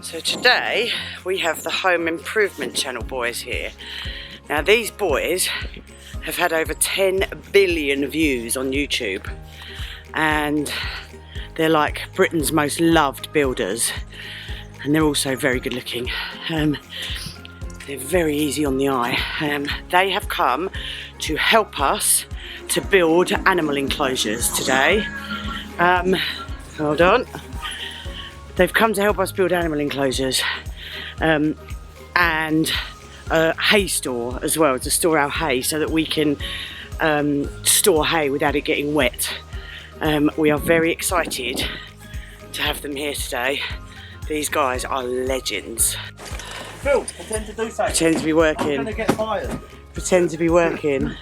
So today we have the Home Improvement Channel boys here. Now these boys have had over 10 billion views on YouTube, and they're like Britain's most loved builders, and they're also very good looking. They're very easy on the eye. They have come to help us to build animal enclosures today. Hold on. They've come to help us build animal enclosures and a hay store as well, to store our hay so that we can store hay without it getting wet. We are very excited to have them here today. These guys are legends. Phil, pretend to do something. Pretend to be working. I'm gonna get fired. Pretend to be working.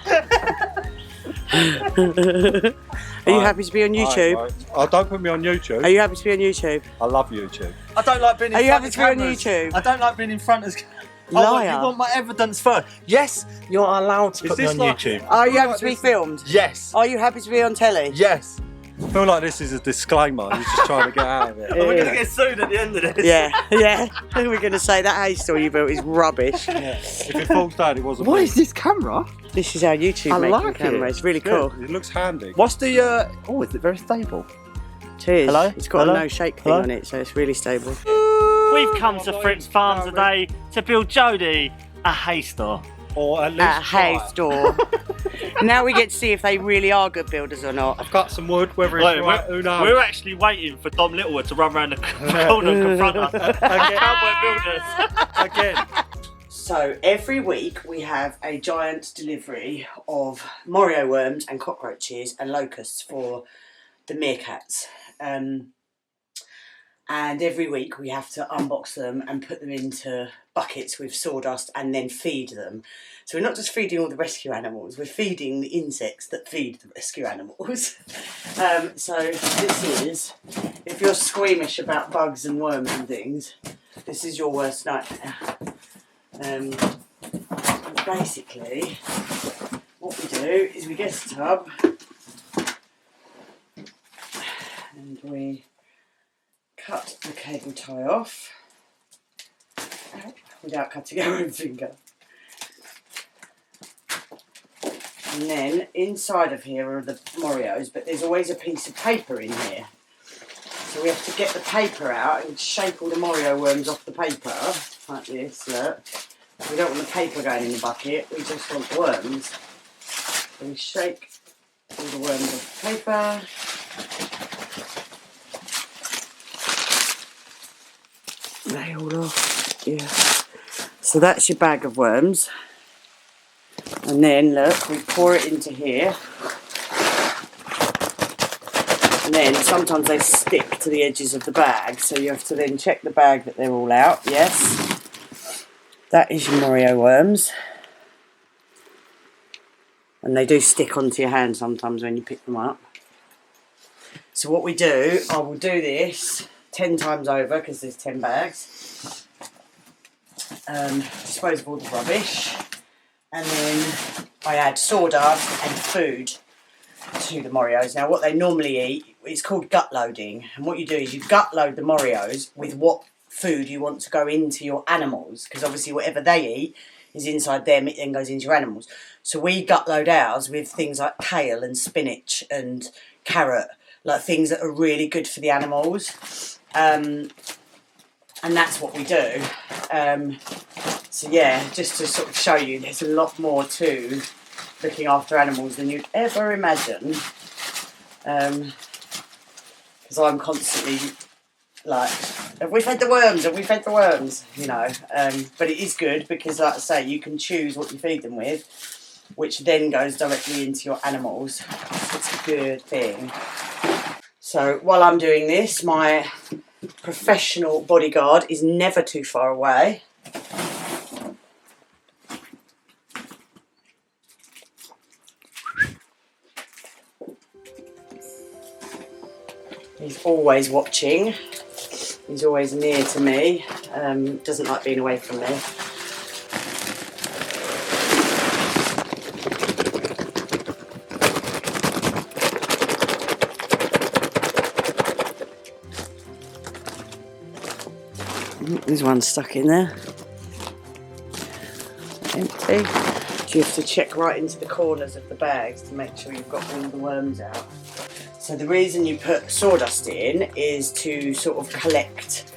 Are you happy to be on YouTube? Oh, don't put me on YouTube. Are you happy to be on YouTube? I love YouTube. I don't like being in Are you front happy of to be on cameras. YouTube? I don't like being in front of... Liar. You want my evidence first? Yes, you're allowed to put me on YouTube. Are you happy to be filmed? Yes. Are you happy to be on telly? Yes. I feel like this is a disclaimer. He's just trying to get out of it. Are we going to get sued at the end of this? Yeah. We're going to say that hay store you built is rubbish. Yeah. If it falls down, it wasn't What me. is this camera? This is our YouTube I making like camera. it. It's really Good. cool. It looks handy. What's the... Oh, is it very stable? Cheers. Hello? It's got Hello? a no shake thing Hello? on it, so it's really stable. We've come to Fripp's Farm today to build Jodie a hay store. Or at least A hay try. store. Now we get to see if they really are good builders or not. I've got some wood, whether it's Wait, right, who knows? we're actually waiting for Dom Littlewood to run around the corner and confront us. Cowboy builders. Again. So every week we have a giant delivery of Morio worms and cockroaches and locusts for the meerkats. And every week we have to unbox them and put them into buckets with sawdust and then feed them. So we're not just feeding all the rescue animals, we're feeding the insects that feed the rescue animals. So this is, if you're squeamish about bugs and worms and things, this is your worst nightmare. Basically, what we do is we get a tub and we cut the cable tie off without cutting our own finger. And then inside of here are the Morios, but there's always a piece of paper in here. So we have to get the paper out and shake all the Morio worms off the paper, like this, look. We don't want the paper going in the bucket, we just want the worms. So we shake all the worms off the paper. They all off, yeah. So that's your bag of worms. And then look, we pour it into here. And then sometimes they stick to the edges of the bag, so you have to then check the bag that they're all out, yes. That is your Morio worms. And they do stick onto your hand sometimes when you pick them up. So what we do, I will do this 10 times over because there's 10 bags. Dispose of all the rubbish. And then I add sawdust and food to the Morios. Now what they normally eat is called gut loading. And what you do is you gut load the Morios with what food you want to go into your animals. Because obviously whatever they eat is inside them, it then goes into your animals. So we gut load ours with things like kale and spinach and carrot. Like things that are really good for the animals. And that's what we do. So yeah, just to sort of show you, there's a lot more to looking after animals than you'd ever imagine. Because I'm constantly like, have we fed the worms? Have we fed the worms? You know, but it is good because, like I say, you can choose what you feed them with, which then goes directly into your animals. It's a good thing. So while I'm doing this, my professional bodyguard is never too far away. He's always watching. He's always near to me. Doesn't like being away from me. There's one stuck in there. Empty. So you have to check right into the corners of the bags to make sure you've got all the worms out. So the reason you put sawdust in is to sort of collect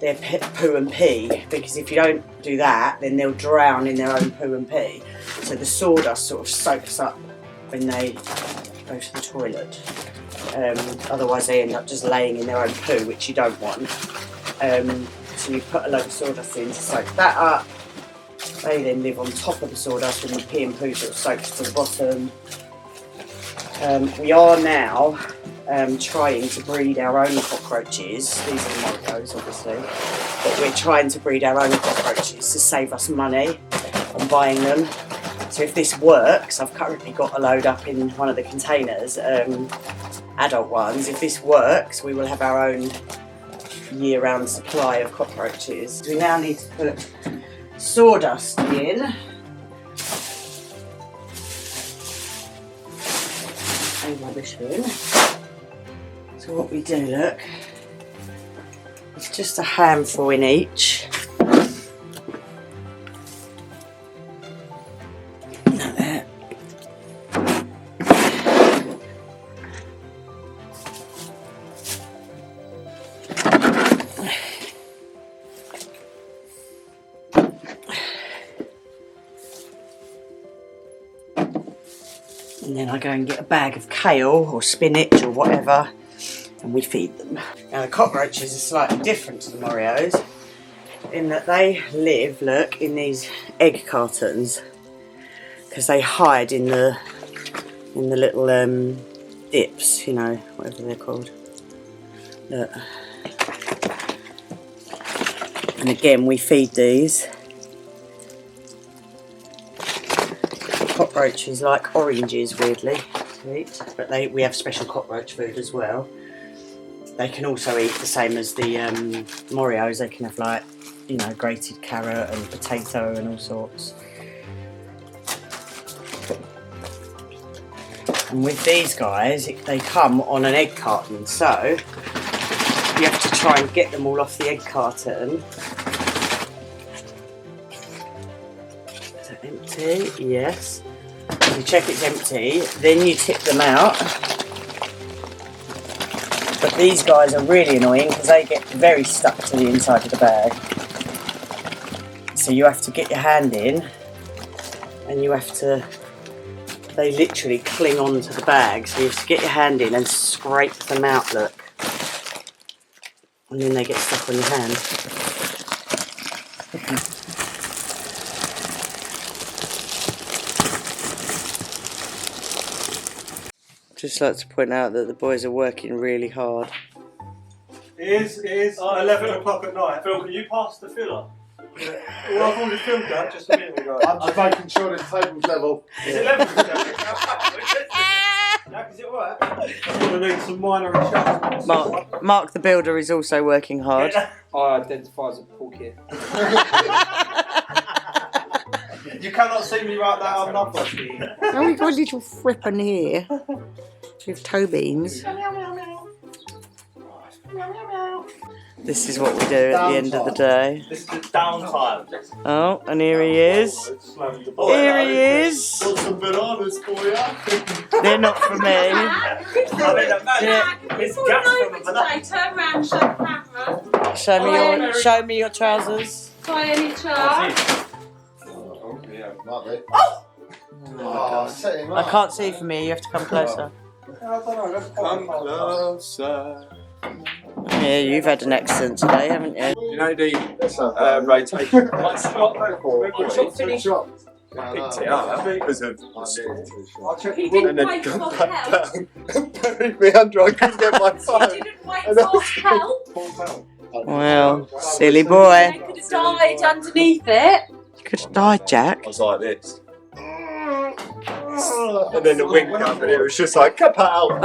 their poo and pee, because if you don't do that, then they'll drown in their own poo and pee. So the sawdust sort of soaks up when they go to the toilet. Otherwise they end up just laying in their own poo, which you don't want. So you put a load of sawdust in to soak that up. They then live on top of the sawdust and the pee and poo sort of soaks to the bottom. We are now trying to breed our own cockroaches. These are the Monaco's, obviously. But we're trying to breed our own cockroaches to save us money on buying them. So if this works, I've currently got a load up in one of the containers, adult ones. If this works, we will have our own year-round supply of cockroaches. We now need to put sawdust in. And rubbish bin. So what we do, look, it's just a handful in each. Like that. And then I go and get a bag of kale or spinach or whatever, and we feed them. Now the cockroaches are slightly different to the Moreos in that they live, look, in these egg cartons, because they hide in the little dips, you know, whatever they're called. Look. And again, we feed these. Cockroaches like oranges, weirdly, to eat, but we have special cockroach food as well. They can also eat the same as the Moreos. They can have, like, you know, grated carrot and potato and all sorts. And with these guys, they come on an egg carton, so you have to try and get them all off the egg carton. Is that empty? Yes. You check it's empty, then you tip them out. But these guys are really annoying because they get very stuck to the inside of the bag. So you have to get your hand in and you have to, they literally cling on to the bag. So you have to get your hand in and scrape them out, look. And then they get stuck on your hand. Just like to point out that the boys are working really hard. It is 11 o'clock at night. Phil, can you pass the filler? Well, I've already filmed that just a minute ago. I'm just making sure the table's level. Is it level? Jack, is it alright? I'm going to need some minor adjustments. Mark the builder is also working hard. I identify as a pork here. You cannot see me right now, I'm not watching. Oh, we've got a little frippin' here with toe beans. This is what we do at the end of the day. This is the downtime. Oh, and here he is. Here he is. Got some bananas for you. They're not for me. It's gas from the banana. Turn around, show the camera. Show me your trousers. Try any chart. Oh, yeah, might be. Oh, set him I up. can't see from here. You have to come closer. Come closer. Yeah, you've had an accident today, haven't you? You know the rotation. picked it up because of He didn't and then wait come for back help. down, buried me under. I couldn't get my He phone. didn't wait for help. Well, silly boy. He could have died underneath it. You could have died, Jack. I was like this. And then the wind came and it was just like, kapow!